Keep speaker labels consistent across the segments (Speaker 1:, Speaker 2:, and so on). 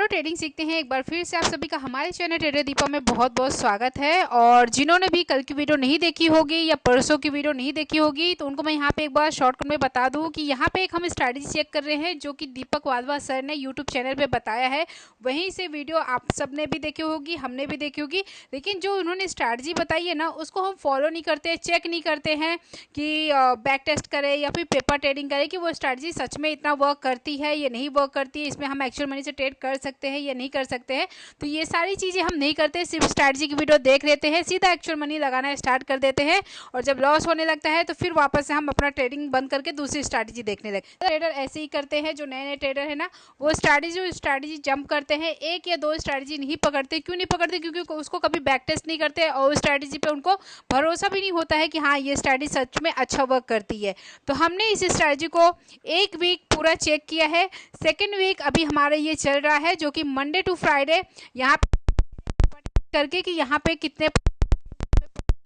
Speaker 1: Trading सीखते हैं। एक बार फिर से आप सभी का हमारे चैनल ट्रेडर दीपा में बहुत बहुत स्वागत है। और जिन्होंने भी कल की वीडियो नहीं देखी होगी या परसों की वीडियो नहीं देखी होगी तो उनको मैं यहाँ पे एक बार शॉर्टकट में बता दूँ कि यहाँ पे एक हम स्ट्रैटेजी चेक कर रहे हैं जो कि दीपक वाधवा सर ने यूट्यूब चैनल पर बताया है। वहीं से वीडियो आप सब ने भी देखी होगी, हमने भी देखी होगी, लेकिन जो उन्होंने स्ट्रैटेजी बताई है ना उसको हम फॉलो नहीं करते, चेक नहीं करते हैं कि बैक टेस्ट करें या फिर पेपर ट्रेडिंग करें कि वो स्ट्रैटेजी सच में इतना वर्क करती है या नहीं वर्क करती है, इसमें हम एक्चुअल मनी से ट्रेड कर सकते हैं या नहीं कर सकते हैं। तो ये सारी चीज़ें हम नहीं करते, सिर्फ स्ट्रैटेजी की वीडियो देख लेते हैं, सीधा एक्चुअल मनी लगाना स्टार्ट कर देते हैं और जब लॉस होने लगता है तो फिर वापस से हम अपना ट्रेडिंग बंद करके दूसरी स्ट्रैटेजी देखने लगते हैं। ट्रेडर ऐसे ही करते हैं, जो नए नए ट्रेडर है ना वो स्ट्रैटेजी जंप करते हैं, एक या दो स्ट्रैटेजी नहीं पकड़ते। क्यों नहीं पकड़ते? क्योंकि उसको कभी बैक टेस्ट नहीं करते और स्ट्रैटेजी पे उनको भरोसा भी नहीं होता है कि हाँ ये स्ट्रैटेजी सच में अच्छा वर्क करती है। तो हमने इस स्ट्रैटेजी को एक वीक पूरा चेक किया है। सेकेंड वीक अभी हमारा ये चल रहा है जो कि मंडे टू फ्राइडे यहाँ करके कि यहाँ पे कितने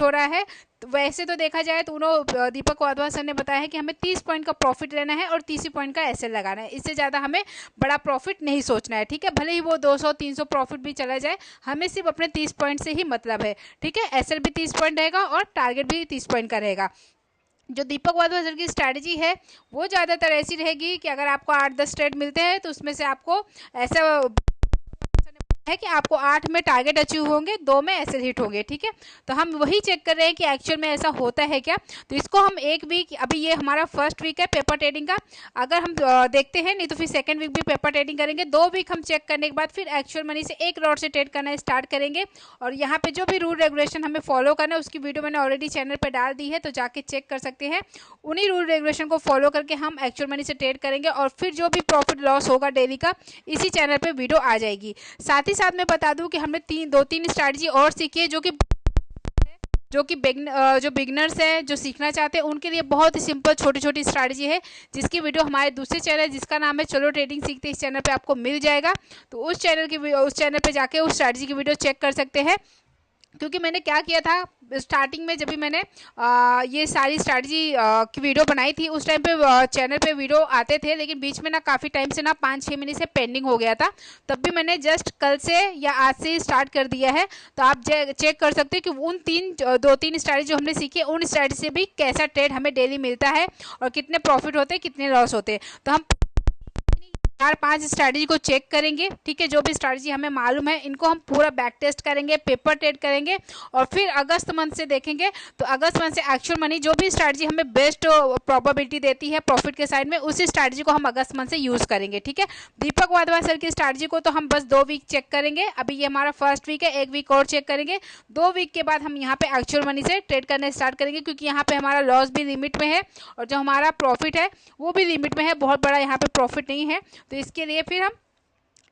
Speaker 1: हो रहा है। तो वैसे तो देखा जाए तो उन्होंने दीपक वाधवा सर ने बताया है कि हमें 30 पॉइंट का प्रॉफिट लेना है और 30 पॉइंट का एसएल लगाना है, इससे ज़्यादा हमें बड़ा प्रॉफिट नहीं सोचना है। ठीक है, भले ही वो 200-300 प्रॉफिट भी चला जाए, हमें सिर्फ अपने 30 पॉइंट से ही मतलब है। ठीक है, एसएल भी 30 पॉइंट रहेगा और टारगेट भी 30 पॉइंट का रहेगा। जो दीपक वाधवा सर की स्ट्रैटेजी है वो ज़्यादातर ऐसी रहेगी कि अगर आपको 8-10 ट्रेड मिलते हैं तो उसमें से आपको ऐसा है कि आपको 8 में टारगेट अचीव होंगे, 2 में एसएल हिट होंगे। ठीक है, तो हम वही चेक कर रहे हैं कि एक्चुअल में ऐसा होता है क्या। तो इसको हम एक वीक, अभी ये हमारा फर्स्ट वीक है पेपर ट्रेडिंग का, अगर हम देखते हैं, नहीं तो फिर सेकंड वीक भी पेपर ट्रेडिंग करेंगे। 2 वीक हम चेक करने के बाद फिर एक्चुअल मनी से एक लॉट से ट्रेड करना स्टार्ट करेंगे। और यहाँ पे जो भी रूल रेगुलेशन हमें फॉलो करना है उसकी वीडियो मैंने ऑलरेडी चैनल पर डाल दी है, तो जाके चेक कर सकते हैं। उन्हीं रूल रेगुलेशन को फॉलो करके हम एक्चुअल मनी से ट्रेड करेंगे और फिर जो भी प्रॉफिट लॉस होगा डेली का इसी चैनल पर वीडियो आ जाएगी। साथ ही साथ मैं बता दूं कि हमने 2-3 स्ट्रैटेजी और सीखी है जो कि बिगनर्स हैं, जो सीखना चाहते हैं उनके लिए बहुत ही सिंपल छोटी छोटी स्ट्रैटेजी है, जिसकी वीडियो हमारे दूसरे चैनल जिसका नाम है चलो ट्रेडिंग सीखते, इस चैनल पे आपको मिल जाएगा। तो उस चैनल पे जाके उस स्ट्रैटेजी की वीडियो चेक कर सकते हैं। क्योंकि मैंने क्या किया था स्टार्टिंग में, जब भी मैंने ये सारी स्ट्रैटेजी की वीडियो बनाई थी उस टाइम पे चैनल पे वीडियो आते थे, लेकिन बीच में ना काफ़ी टाइम से ना 5-6 महीने से पेंडिंग हो गया था। तब भी मैंने जस्ट कल से या आज से स्टार्ट कर दिया है। तो आप चेक कर सकते हैं कि उन 2-3 स्ट्रैटेजी जो हमने सीखी है उन स्ट्रैटेजी से भी कैसा ट्रेड हमें डेली मिलता है और कितने प्रॉफिट होते हैं, कितने लॉस होते हैं। तो हम 4-5 स्ट्रैटेजी को चेक करेंगे। ठीक है, जो भी स्ट्रैटेजी हमें मालूम है इनको हम पूरा बैक टेस्ट करेंगे, पेपर ट्रेड करेंगे और फिर अगस्त मंथ से देखेंगे। तो अगस्त मंथ से एक्चुअल मनी जो भी स्ट्रैटेजी हमें बेस्ट प्रोबेबिलिटी देती है प्रॉफिट के साइड में, उसी स्ट्रैटेजी को हम अगस्त मंथ से यूज़ करेंगे। ठीक है, दीपक वाधवा सर की स्ट्रैटेजी को तो हम बस 2 वीक चेक करेंगे। अभी ये हमारा फर्स्ट वीक है, 1 वीक और चेक करेंगे। 2 वीक के बाद हम यहाँ पे एक्चुअल मनी से ट्रेड करने स्टार्ट करेंगे, क्योंकि यहाँ पे हमारा लॉस भी लिमिट में है और जो हमारा प्रॉफिट है वो भी लिमिट में है, बहुत बड़ा यहाँ पे प्रॉफिट नहीं है। तो इसके लिए फिर हम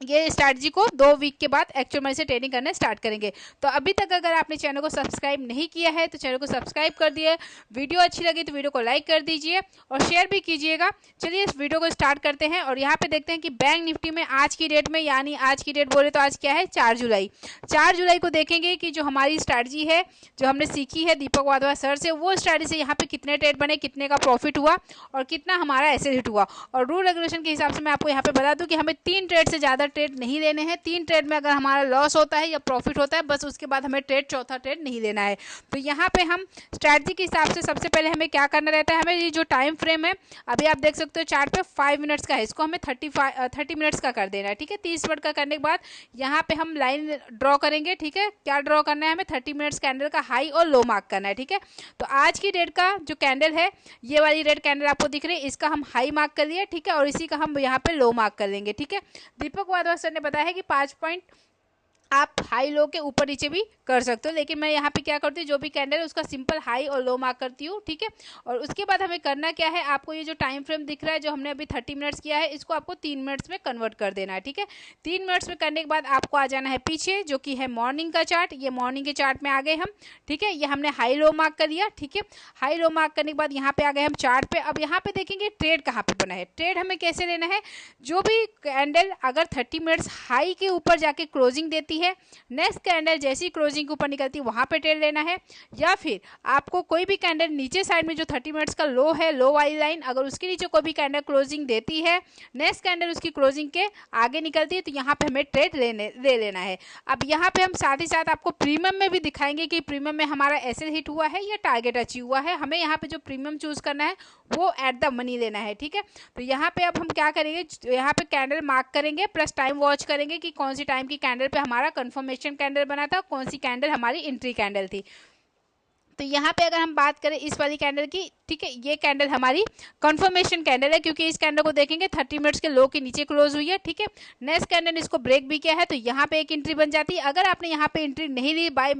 Speaker 1: ये स्ट्रैटेजी को 2 वीक के बाद एक्चुअल मनी से ट्रेडिंग करना स्टार्ट करेंगे। तो अभी तक अगर आपने चैनल को सब्सक्राइब नहीं किया है तो चैनल को सब्सक्राइब कर दिए, वीडियो अच्छी लगी तो वीडियो को लाइक कर दीजिए और शेयर भी कीजिएगा। चलिए इस वीडियो को स्टार्ट करते हैं और यहाँ पे देखते हैं कि बैंक निफ्टी में आज की डेट में, यानी आज की डेट बोले तो आज क्या है 4 जुलाई। 4 जुलाई को देखेंगे कि जो हमारी स्ट्रैटेजी है जो हमने सीखी है दीपक वाधवा सर से, वो स्ट्रैटेजी से यहाँ पे कितने ट्रेड बने, कितने का प्रॉफिट हुआ और कितना हमारा एसएल हिट हुआ। और रूल रेगुलेशन के हिसाब से मैं आपको यहाँ पे बता दूँ कि हमें 3 ट्रेड से ज़्यादा ट्रेड नहीं लेने हैं। 3 ट्रेड में अगर हमारा लॉस होता है या प्रॉफिट होता है बस उसके बाद हमें चौथा ट्रेड नहीं लेना है। तो यहाँ पे हम स्ट्रैटेजी के हिसाब से सबसे पहले हमें क्या करना रहता है, हमें ये जो टाइम फ्रेम है अभी आप देख सकते हो चार्ट पे 5 मिनट्स का है, इसको हमें 30 मिनट्स का कर देना है। ठीक है, 30 मिनट का करने के बाद यहाँ पे हम लाइन ड्रॉ करेंगे। ठीक है, क्या ड्रॉ करना है, हमें 30 मिनट्स कैंडल का हाई और लो मार्क करना है। ठीक है, तो आज की डेट का जो कैंडल है, ये वाली रेड कैंडल आपको दिख रही है, इसका हम हाई मार्क कर लिया। ठीक है, और इसी का हम यहाँ पे लो मार्क कर लेंगे। ठीक है, दीपक वाधवा सर ने बताया है कि 5 पॉइंट आप हाई लो के ऊपर नीचे भी कर सकते हो, लेकिन मैं यहाँ पे क्या करती हूँ, जो भी कैंडल है उसका सिंपल हाई और लो मार्क करती हूँ। ठीक है, और उसके बाद हमें करना क्या है, आपको ये जो टाइम फ्रेम दिख रहा है जो हमने अभी 30 मिनट्स किया है, इसको आपको 3 मिनट्स में कन्वर्ट कर देना है। ठीक है, 3 मिनट्स में करने के बाद आपको आ जाना है पीछे, जो कि है मॉर्निंग का चार्ट। ये मॉर्निंग के चार्ट में आ गए हम। ठीक है, ये हमने हाई लो मार्क कर लिया। ठीक है, हाई लो मार्क करने के बाद यहाँ पे आ गए हम चार्ट पे। अब यहाँ पे देखेंगे ट्रेड कहाँ पे बना है। ट्रेड हमें कैसे लेना है, जो भी कैंडल अगर 30 मिनट्स हाई के ऊपर जाके क्लोजिंग देती है, नेक्स्ट कैंडल जैसी क्लोजिंग के ऊपर निकलती है वहाँ पे ट्रेड लेना है, या फिर आपको कोई भी कैंडल नीचे साइड में जो 30 मिनट्स का लो है, लो वाली लाइन, अगर उसके नीचे कोई भी कैंडल क्लोजिंग देती है, नेक्स्ट कैंडल उसकी क्लोजिंग के आगे निकलती है, तो यहाँ पे हमें ट्रेड ले लेना है। अब यहाँ पे हम साथ ही साथ आपको प्रीमियम में भी दिखाएंगे कि प्रीमियम में हमारा एसएल हिट हुआ है या टारगेट अचीव हुआ है। हमें यहाँ पे जो प्रीमियम चूज करना है वो एट द मनी लेना है, ठीक है। तो यहाँ पे अब हम क्या करेंगे, यहाँ पे कैंडल मार्क करेंगे प्लस टाइम वॉच करेंगे कि कौन सी टाइम की कैंडल पे हमारा कंफर्मेशन कैंडल बना था, कौन सी कैंडल हमारी एंट्री कैंडल थी। तो यहाँ पे अगर हम बात करें इस वाली कैंडल की, ठीक है, ये कैंडल हमारी कंफर्मेशन कैंडल है क्योंकि इस कैंडल को देखेंगे 30 मिनट्स के लो के नीचे क्लोज हुई है, ठीक है। नेक्स्ट कैंडल इसको ब्रेक भी किया है, तो यहाँ पे एक एंट्री बन जाती है। अगर आपने यहाँ पे एंट्री नहीं ली, बाय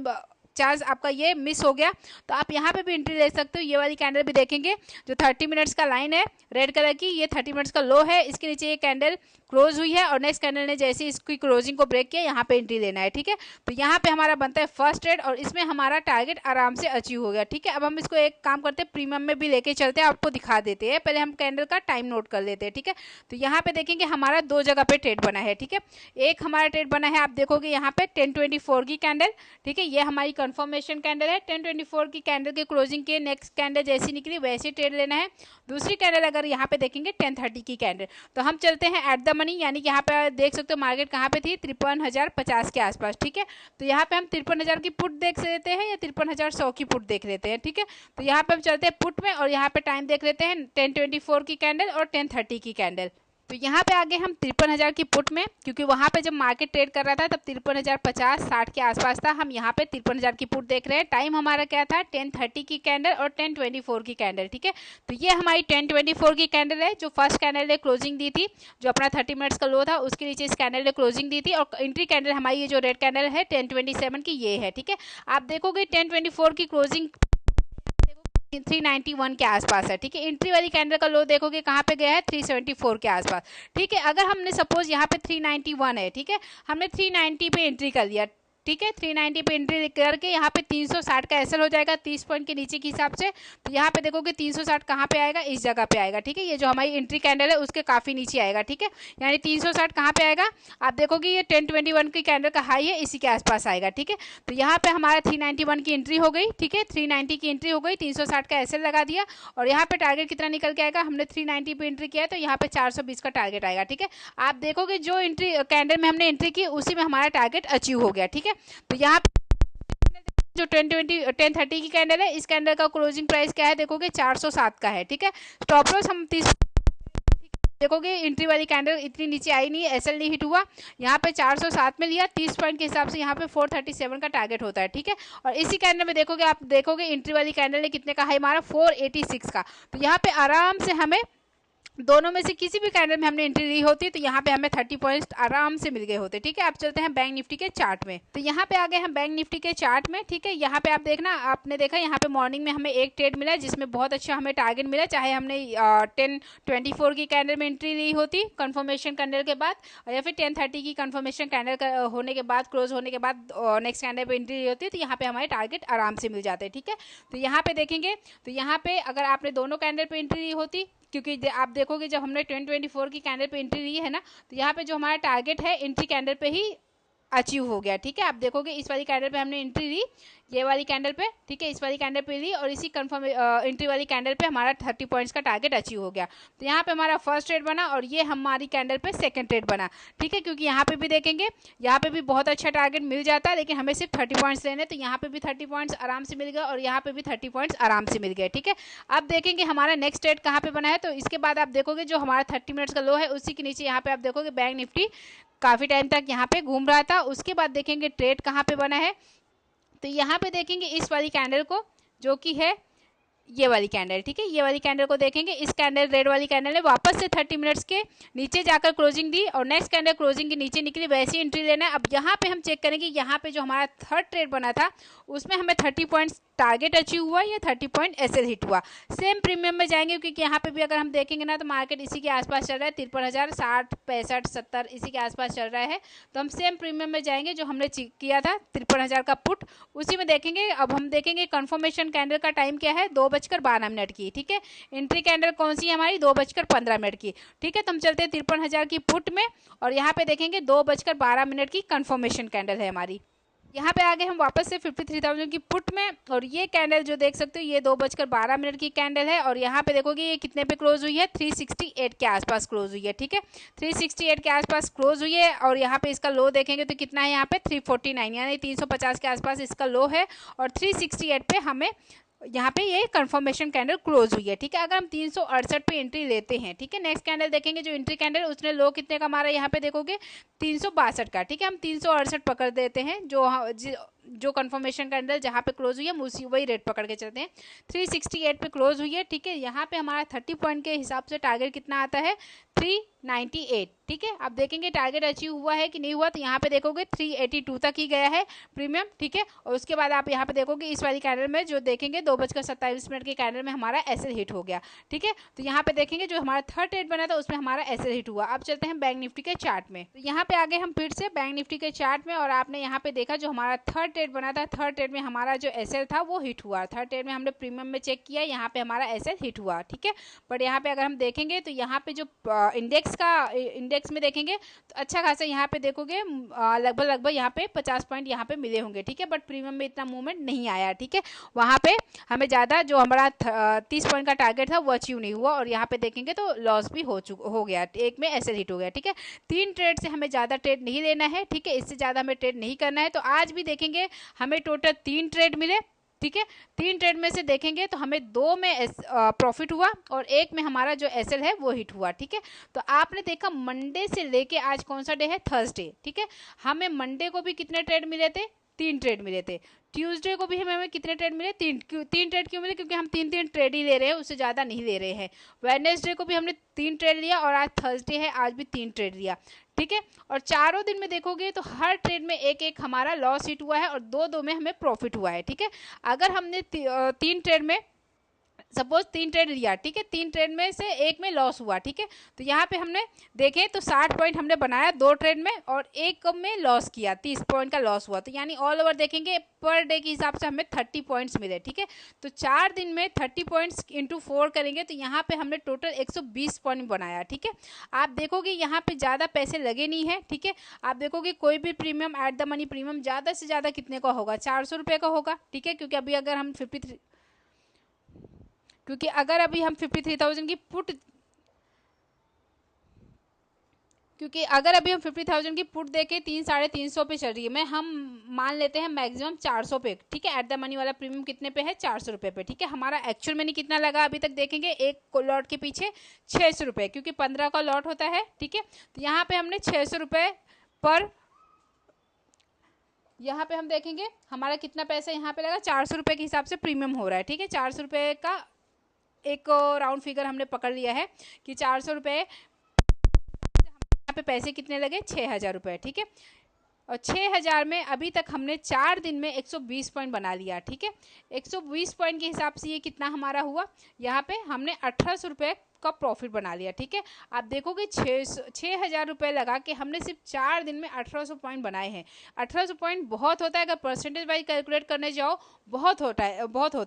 Speaker 1: चांस आपका ये मिस हो गया, तो आप यहाँ पे भी एंट्री ले सकते हो। ये वाली कैंडल भी देखेंगे जो 30 मिनट्स का लाइन है रेड कलर की, ये 30 मिनट्स का लो है, इसके नीचे ये कैंडल क्लोज हुई है और नेक्स्ट कैंडल ने जैसे इसकी क्लोजिंग को ब्रेक किया, यहाँ पे एंट्री लेना है, ठीक है। तो यहाँ पे हमारा बनता है फर्स्ट ट्रेड और इसमें हमारा टारगेट आराम से अचीव हो गया, ठीक है। अब हम इसको एक काम करते हैं, प्रीमियम में भी लेके चलते हैं, आपको दिखा देते हैं। पहले हम कैंडल का टाइम नोट कर लेते हैं, ठीक है। तो यहाँ पे देखेंगे हमारा दो जगह पे ट्रेड बना है, ठीक है। एक हमारा ट्रेड बना है, आप देखोगे यहाँ पे 1024 की कैंडल, ठीक है, ये हमारी कंफर्मेशन कैंडल है। 1024 की कैंडल के क्लोजिंग के नेक्स्ट कैंडल जैसी निकली वैसे ट्रेड लेना है। दूसरी कैंडल अगर यहाँ पे देखेंगे 1030 की कैंडल, तो हम चलते हैं एट द मनी, यानी कि यहाँ पे देख सकते हो मार्केट कहाँ पे थी, 53,050 के आसपास, ठीक है। तो यहाँ पे हम 53,000 की पुट देख लेते हैं या 53,100 की पुट देख लेते हैं, ठीक है। तो यहाँ पे हम चलते हैं पुट में और यहाँ पे टाइम देख लेते हैं 1024 की कैंडल और 1030 की कैंडल। तो यहाँ पे आगे हम 53,000 की पुट में, क्योंकि वहाँ पे जब मार्केट ट्रेड कर रहा था तब 53,050-60 के आसपास था, हम यहाँ पे 53,000 की पुट देख रहे हैं। टाइम हमारा क्या था, 1030 की कैंडल और 1024 की कैंडल, ठीक है। तो ये हमारी 1024 की कैंडल है, जो फर्स्ट कैंडल ने क्लोजिंग दी थी, जो अपना 30 मिनट्स का लो था उसके नीचे इस कैंडल ने क्लोजिंग दी थी। और एंट्री कैंडल हमारी ये जो रेड कैंडल है 1027 की ये है, ठीक है। आप देखोगे 1024 की क्लोजिंग 391 के आसपास है, ठीक है। एंट्री वाली कैंडल का लो देखोगे कहाँ पे गया है, 374 के आसपास, ठीक है। अगर हमने सपोज यहाँ पे 391 है, ठीक है, हमने 390 पे एंट्री कर लिया, ठीक है, 390 पे एंट्री करके यहाँ पे 360 का एसएल हो जाएगा 30 पॉइंट के नीचे के हिसाब से। तो यहाँ पे देखोगे 360 कहाँ पे आएगा, इस जगह पे आएगा, ठीक है। ये जो हमारी एंट्री कैंडल है उसके काफ़ी नीचे आएगा, ठीक है। यानी 360 कहाँ पे आएगा, आप देखोगे ये 1021 की कैंडल का हाई है, इसी के आसपास आएगा, ठीक है। तो यहाँ पे हमारा 391 की एंट्री हो गई, ठीक है, 390 की एंट्री हो गई, 360 का एसएल लगा दिया और यहाँ पे टारगेट कितना निकल के आएगा, हमने 390 पे एंट्री किया है तो यहाँ पे 420 का टारगेट आएगा, ठीक है। आप देखोगे जो एंट्री कैंडल में हमने एंट्री की उसी में हमारा टारगेट अचीव हो गया, ठीक है। तो यहाँ जो 1030 की कैंडल है, इस कैंडल का क्लोजिंग प्राइस क्या है देखोगे 407 का है, ठीक है। स्टॉप लॉस हम 30 देखोगे, एंट्री वाली कैंडल इतनी नीचे आई नहीं, एसएल नहीं हिट हुआ, यहाँ पे 407 में लिया, 30 पॉइंट के हिसाब से यहाँ पे 437 का टारगेट होता है, ठीक है। और इसी कैंडल में देखोगे, आप देखोगे एंट्री वाली कैंडल ने कितने का हाई मारा, 486 का। तो यहाँ पे आराम से हमें दोनों में से किसी भी कैंडल में हमने एंट्री ली होती तो यहाँ पे हमें 30 पॉइंट्स आराम से मिल गए होते, ठीक है। आप चलते हैं बैंक निफ्टी के चार्ट में। तो यहाँ पे आ गए हम बैंक निफ्टी के चार्ट में, ठीक है। यहाँ पे आप देखना, आपने देखा यहाँ पे मॉर्निंग में हमें एक ट्रेड मिला जिसमें बहुत अच्छा हमें टारगेट मिला, चाहे हमने 1024 की कैंडल में एंट्री ली होती कंफर्मेशन कैंडल के बाद, या फिर 1030 की कंफर्मेशन कैंडल होने के बाद, क्लोज होने के बाद नेक्स्ट कैंडल पर एंट्री ली होती, तो यहाँ पे हमारे टारगेट आराम से मिल जाते हैं, ठीक है। तो यहाँ पे देखेंगे, तो यहाँ पे अगर आपने दोनों कैंडल पर एंट्री ली होती, क्योंकि आप देखोगे जब हमने 1024 की कैंडल पे एंट्री ली है ना, तो यहाँ पे जो हमारा टारगेट है एंट्री कैंडल पे ही अचीव हो गया, ठीक है। आप देखोगे इस वाली कैंडल पे हमने एंट्री ली, ये वाली कैंडल पे, ठीक है, इस वाली कैंडल पे ली और इसी कंफर्म एंट्री वाली कैंडल पे हमारा 30 पॉइंट्स का टारगेट अचीव हो गया। तो यहाँ पे हमारा फर्स्ट ट्रेड बना और ये हमारी कैंडल पे सेकंड ट्रेड बना, ठीक है। क्योंकि यहाँ पे भी देखेंगे, यहाँ पे भी बहुत अच्छा टारगेट मिल जाता है, लेकिन हमें सिर्फ 30 पॉइंट्स लेने, तो यहाँ पे भी 30 पॉइंट्स आराम से मिल गए और यहाँ पे भी 30 पॉइंट्स आराम से मिल गए, ठीक है। अब देखेंगे हमारा नेक्स्ट ट्रेड कहाँ पे बना है, तो इसके बाद आप देखोगे जो हमारा 30 मिनट्स का लो है उसी के नीचे यहाँ पे आप देखोगे बैंक निफ्टी काफ़ी टाइम तक यहाँ पे घूम रहा था। उसके बाद देखेंगे ट्रेड कहाँ पे बना है, तो यहाँ पे देखेंगे इस वाली कैंडल को, जो कि है ये वाली कैंडल, ठीक है। ये वाली कैंडल को देखेंगे, इस कैंडल रेड वाली कैंडल ने वापस से 30 मिनट्स के नीचे जाकर क्लोजिंग दी और नेक्स्ट कैंडल क्लोजिंग के नीचे निकली, वैसी एंट्री लेना है। अब यहाँ पे हम चेक करेंगे, यहाँ पे जो हमारा थर्ड ट्रेड बना था उसमें हमें 30 पॉइंट्स टारगेट अचीव हुआ या 30 पॉइंट एसएल हिट हुआ। सेम प्रीमियम में जाएंगे क्योंकि यहाँ पे भी अगर हम देखेंगे ना तो मार्केट इसी के आसपास चल रहा है, 53,000, 60, 65, 70 इसी के आसपास चल रहा है। तो हम सेम प्रीमियम में जाएंगे जो हमने किया था 53,000 का पुट, उसी में देखेंगे। अब हम देखेंगे कन्फर्मेशन कैंडल का टाइम क्या है, 2:12 की, ठीक है। एंट्री कैंडल कौन सी है हमारी, 2:15 की, ठीक है। तो हम चलते हैं 53,000 की पुट में और यहाँ पे देखेंगे 2:12 की कन्फर्मेशन कैंडल है हमारी। यहाँ पे आगे हम वापस से 53,000 की पुट में, और ये कैंडल जो देख सकते हो ये 2:12 की कैंडल है। और यहाँ पे देखोगे ये कितने पे क्लोज हुई है, 368 के आसपास क्लोज हुई है, ठीक है। 368 के आसपास क्लोज हुई है और यहाँ पे इसका लो देखेंगे तो कितना है यहाँ पे 349, यानी 350 के आसपास इसका लो है और 368 पे हमें यहाँ पे ये कंफर्मेशन कैंडल क्लोज हुई है, ठीक है। अगर हम 368 पे एंट्री लेते हैं, ठीक है, नेक्स्ट कैंडल देखेंगे जो एंट्री कैंडल उसने लो कितने का मारा, यहाँ पे देखोगे 362 का, ठीक है। हम 368 पकड़ देते हैं, जो कंफर्मेशन कैंडल जहाँ पे क्लोज हुई है उसी वही रेट पकड़ के चलते हैं। 368 पे क्लोज हुई है, ठीक है। यहाँ पे हमारा 30 पॉइंट के हिसाब से टारगेट कितना आता है, 398, ठीक है। आप देखेंगे टारगेट अचीव हुआ है कि नहीं हुआ, तो यहाँ पे देखोगे 382 तक ही गया है प्रीमियम, ठीक है। और उसके बाद आप यहाँ पे देखोगे इस वाली कैंडल में जो देखेंगे 2:27 के कैंडल में हमारा एसएल हिट हो गया, ठीक है। तो यहाँ पे देखेंगे जो हमारा थर्ड ट्रेड बना था उसमें हमारा एसएल हिट हुआ। अब चलते हैं बैंक निफ्टी के चार्ट में। तो यहाँ पे आगे हम फिर से बैंक निफ्टी के चार्ट में, और आपने यहाँ पे देखा जो हमारा थर्ड ट्रेड बना था, थर्ड ट्रेड में हमारा जो एसएल था वो हिट हुआ। थर्ड ट्रेड में हमने प्रीमियम में चेक किया, यहाँ पे हमारा एसएल हिट हुआ, ठीक है। बट यहाँ पे अगर हम देखेंगे तो यहाँ पे जो इंडेक्स में देखेंगे तो अच्छा खासा यहाँ पे देखोगे लगभग यहाँ पे 50 पॉइंट यहाँ पे मिले होंगे, ठीक है। बट प्रीमियम में इतना मूवमेंट नहीं आया, ठीक है। वहाँ पे हमें ज़्यादा जो हमारा 30 पॉइंट का टारगेट था वो अचीव नहीं हुआ और यहाँ पे देखेंगे तो लॉस भी हो गया, एक में एसएल हिट हो गया, ठीक है। 3 ट्रेड से हमें ज़्यादा ट्रेड नहीं लेना है, ठीक है। इससे ज़्यादा हमें ट्रेड नहीं करना है। तो आज भी देखेंगे हमें टोटल 3 ट्रेड मिले, ठीक है। 3 ट्रेड में से देखेंगे तो हमें 2 में प्रॉफिट हुआ और 1 में हमारा जो एसएल है वो हिट हुआ, ठीक है। तो आपने देखा मंडे से लेके आज कौन सा डे है, थर्सडे, ठीक है। हमें मंडे को भी कितने ट्रेड मिले थे, 3 ट्रेड मिले थे। ट्यूसडे को भी हमें कितने ट्रेड मिले, 3 ट्रेड क्यों मिले, क्योंकि हम 3 ट्रेड ही ले रहे हैं, उससे ज़्यादा नहीं ले रहे हैं। वेडनेसडे को भी हमने 3 ट्रेड लिया और आज थर्सडे है, आज भी 3 ट्रेड लिया, ठीक है। और चारों दिन में देखोगे तो हर ट्रेड में एक हमारा लॉस हिट हुआ है और 2 में हमें प्रॉफिट हुआ है, ठीक है। अगर हमने 3 ट्रेड में सपोज 3 ट्रेड लिया, ठीक है, 3 ट्रेड में से 1 में लॉस हुआ, ठीक है। तो यहाँ पे हमने देखें तो 60 पॉइंट हमने बनाया 2 ट्रेड में और 1 में लॉस किया, 30 पॉइंट का लॉस हुआ। तो यानी ऑल ओवर देखेंगे पर डे के हिसाब से हमें 30 पॉइंट्स मिले, ठीक है। तो 4 दिन में 30 पॉइंट्स इंटू 4 करेंगे तो यहाँ पे हमने टोटल 120 पॉइंट बनाया, ठीक है। आप देखोगे यहाँ पे ज़्यादा पैसे लगे नहीं है, ठीक है। आप देखोगे कोई भी premium at the money premium ज़्यादा से ज़्यादा कितने का होगा, 400 रुपये का होगा, ठीक है। क्योंकि अभी अगर हम 53,000 की पुट, क्योंकि अगर अभी हम 50,000 की पुट देके 300-350 पे चल रही है, मैं हम मान लेते हैं मैक्सिमम 400 पे, ठीक है। एट द मनी वाला प्रीमियम कितने पे है, 400 रुपये पे, ठीक है। हमारा एक्चुअल मनी कितना लगा अभी तक देखेंगे, एक लॉट के पीछे 600 रुपये, क्योंकि 15 का लॉट होता है, ठीक है। तो यहाँ पे हमने 600 रुपये पर, यहाँ पे हम देखेंगे हमारा कितना पैसा यहाँ पे लगा, 400 रुपये के हिसाब से प्रीमियम हो रहा है, ठीक है। 400 रुपये का एक राउंड फिगर हमने पकड़ लिया है कि 400 रुपये, यहाँ पे पैसे कितने लगे, 6,000 रुपये, ठीक है। और 6,000 में अभी तक हमने 4 दिन में 120 पॉइंट बना लिया, ठीक है। 120 पॉइंट के हिसाब से ये कितना हमारा हुआ, यहाँ पे हमने 1800 रुपये का प्रॉफिट बना लिया, ठीक है। आप देखोगे 6,000 रुपये लगा के हमने सिर्फ 4 दिन में 1800 पॉइंट बनाए हैं। 1800 पॉइंट बहुत होता है, अगर परसेंटेज वाइज कैलकुलेट करने जाओ बहुत होता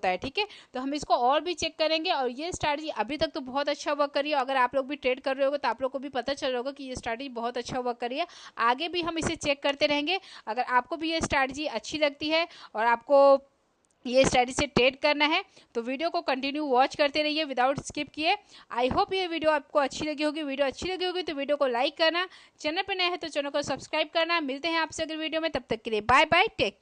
Speaker 1: है, ठीक है। तो हम इसको और भी चेक करेंगे और ये स्ट्रैटेजी अभी तक तो बहुत अच्छा वर्क करी है। अगर आप लोग भी ट्रेड कर रहे होगे तो आप लोग को भी पता चल रहा होगा कि ये स्ट्रैटेजी बहुत अच्छा वर्क करी है। आगे भी हम इसे चेक करते रहेंगे। अगर आपको भी ये स्ट्रैटेजी अच्छी लगती है और आपको ये स्ट्रैटेजी से ट्रेड करना है तो वीडियो को कंटिन्यू वॉच करते रहिए विदाउट स्किप किए। आई होप ये वीडियो आपको अच्छी लगी होगी। वीडियो अच्छी लगी होगी तो वीडियो को लाइक करना, चैनल पर नए हैं तो चैनल को सब्सक्राइब करना। मिलते हैं आपसे अगले वीडियो में, तब तक के लिए बाय बाय, टेक केयर।